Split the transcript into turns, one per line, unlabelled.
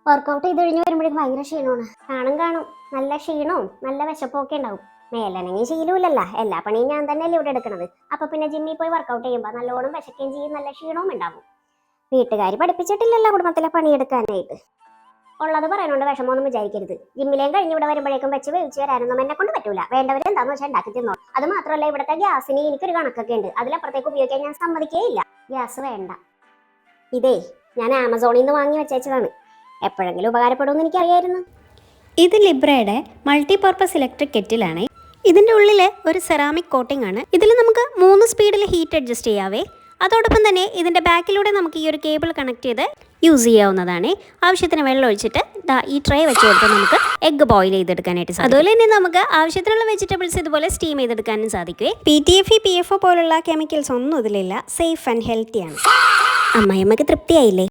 Workout ചെയ്ത് കഴിഞ്ഞ് വരുമ്പോഴേക്കും ഭയങ്കര ക്ഷീണമാണ്. കാണും നല്ല ക്ഷീണവും നല്ല വിശപ്പൊക്കെ ഉണ്ടാവും. മേലനങ്ങി ശീലമില്ലല്ല, എല്ലാ പണിയും ഞാൻ തന്നെയല്ലേ ഇവിടെ എടുക്കണത്. അപ്പൊ പിന്നെ ജിമ്മിൽ പോയി വർക്കൗട്ട് ചെയ്യുമ്പോൾ നല്ലോണം വിശക്കുകയും ചെയ്യും, നല്ല ക്ഷീണവും ഉണ്ടാവും. വീട്ടുകാർ പഠിപ്പിച്ചിട്ടില്ലല്ലോ കുടുംബത്തിലെ പണിയെടുക്കാനായിട്ട്. ഉള്ളത് പറയാനോണ്ട് വിഷമമൊന്നും വിചാരിക്കരുത്. ജിമ്മിലേയും കഴിഞ്ഞ് ഇവിടെ വരുമ്പോഴേക്കും വെച്ച് വേവിച്ച് വരാനൊന്നും എന്നെ കൊണ്ട് പറ്റൂല. വേണ്ടവർ എന്താന്ന് വെച്ചാൽ ഉണ്ടാക്കി തിന്നോ. അത് മാത്രമല്ല, ഇവിടുത്തെ ഗ്യാസിന് എനിക്കൊരു കണക്കൊക്കെ ഉണ്ട്. അതിലപ്പുറത്തേക്ക് ഉപയോഗിക്കാൻ ഞാൻ സമ്മതിക്കേയില്ല. ഗ്യാസ് വേണ്ട. ഇതേ ഞാൻ ആമസോണിൽ നിന്ന് വാങ്ങി വെച്ചതാണ്. എപ്പോഴെങ്കിലും ഉപകാരപ്പെടുമെന്ന് എനിക്കറിയായിരുന്നു.
ഇത് ലിബ്രയുടെ മൾട്ടിപർപ്പസ് ഇലക്ട്രിക് കെറ്റിലാണ്. ഇതിൻ്റെ ഉള്ളിൽ ഒരു സെറാമിക് കോട്ടിംഗ് ആണ്. ഇതിൽ നമുക്ക് 3 സ്പീഡിൽ ഹീറ്റ് അഡ്ജസ്റ്റ് ചെയ്യാവേ. അതോടൊപ്പം തന്നെ ഇതിൻ്റെ ബാക്കിലൂടെ നമുക്ക് ഈ ഒരു കേബിൾ കണക്ട് ചെയ്ത് യൂസ് ചെയ്യാവുന്നതാണ്. ആവശ്യത്തിന് വെള്ളം ഒഴിച്ചിട്ട് ഈ ട്രേ വെച്ച് കൊടുത്ത് നമുക്ക് എഗ്ഗ് ബോയിൽ ചെയ്തെടുക്കാനായിട്ട് സാധിക്കും. അതുപോലെ തന്നെ നമുക്ക് ആവശ്യത്തിനുള്ള വെജിറ്റബിൾസ് ഇതുപോലെ സ്റ്റീം ചെയ്തെടുക്കാനും സാധിക്കും. PTFE, PFO പോലുള്ള കെമിക്കൽസ് ഒന്നും ഇതിലില്ല. സേഫ് ആൻഡ് ഹെൽത്തിയാണ്. അമ്മായിയമ്മക്ക് തൃപ്തിയായില്ലേ?